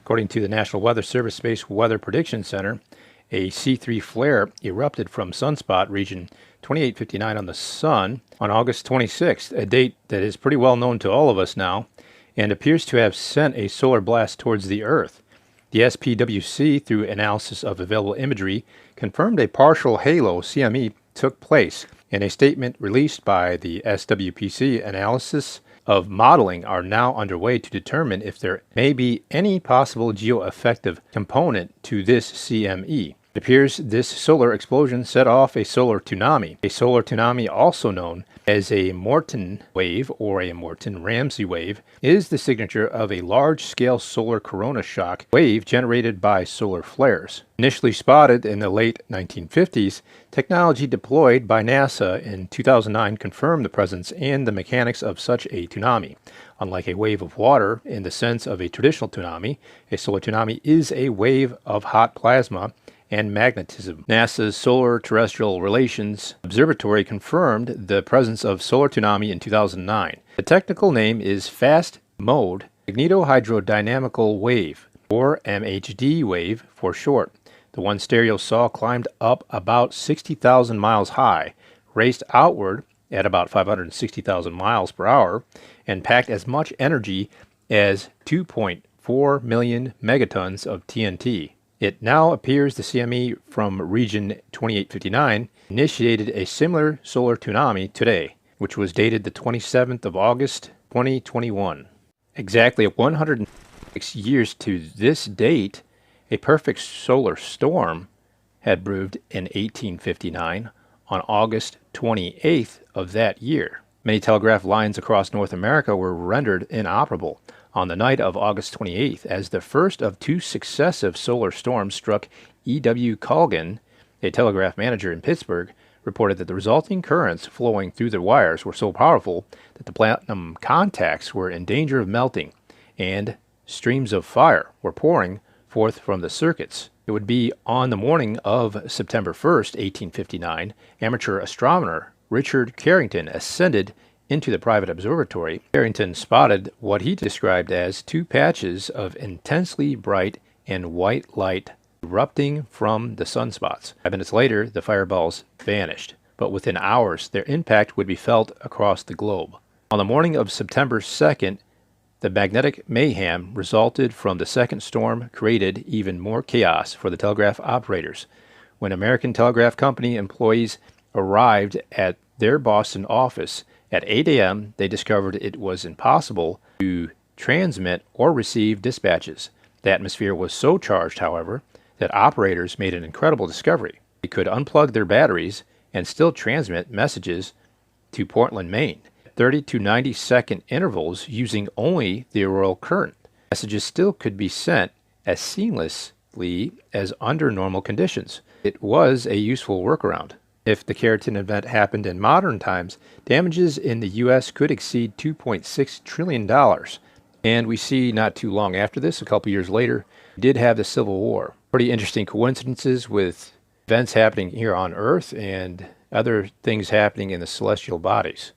According to the National Weather Service Space Weather Prediction Center, a C3 flare erupted from sunspot region 2859 on the Sun on August 26th, a date that is pretty well known to all of us now, and appears to have sent a solar blast towards the Earth. The SPWC, through analysis of available imagery, confirmed a partial halo CME took place. In a statement released by the SWPC, analysis of modeling are now underway to determine if there may be any possible geoaffective component to this CME. It appears this solar explosion set off a solar tsunami. A solar tsunami, also known as a Morton wave or a Morton-Ramsey wave, is the signature of a large-scale solar corona shock wave generated by solar flares. Initially spotted in the late 1950s, technology deployed by NASA in 2009 confirmed the presence and the mechanics of such a tsunami. Unlike a wave of water in the sense of a traditional tsunami, a solar tsunami is a wave of hot plasma and magnetism. NASA's Solar Terrestrial Relations Observatory confirmed the presence of solar tsunami in 2009. The technical name is Fast Mode Magnetohydrodynamical Wave, or MHD wave for short. The one stereo saw climbed up about 60,000 miles high, raced outward at about 560,000 miles per hour, and packed as much energy as 2.4 million megatons of TNT. It now appears the CME from region 2859 initiated a similar solar tsunami today, which was dated the 27th of August 2021. Exactly 106 years to this date, a perfect solar storm had brewed in 1859 on August 28th of that year. Many telegraph lines across North America were rendered inoperable on the night of August 28th, as the first of two successive solar storms struck. E.W. Colgan, a telegraph manager in Pittsburgh, reported that the resulting currents flowing through the wires were so powerful that the platinum contacts were in danger of melting, and streams of fire were pouring forth from the circuits. It would be on the morning of September 1st, 1859, amateur astronomer Richard Carrington ascended into the private observatory. Carrington spotted what he described as two patches of intensely bright and white light erupting from the sunspots. 5 minutes later, the fireballs vanished, but within hours, their impact would be felt across the globe. On the morning of September 2nd, the magnetic mayhem resulted from the second storm created even more chaos for the telegraph operators. When American Telegraph Company employees arrived at their Boston office at 8 a.m., they discovered it was impossible to transmit or receive dispatches. The atmosphere was so charged, however, that operators made an incredible discovery. They could unplug their batteries and still transmit messages to Portland, Maine, 30 to 90 second intervals using only the auroral current. Messages still could be sent as seamlessly as under normal conditions. It was a useful workaround. If the Carrington event happened in modern times, damages in the U.S. could exceed $2.6 trillion. And we see not too long after this, a couple years later, we did have the Civil War. Pretty interesting coincidences with events happening here on Earth and other things happening in the celestial bodies.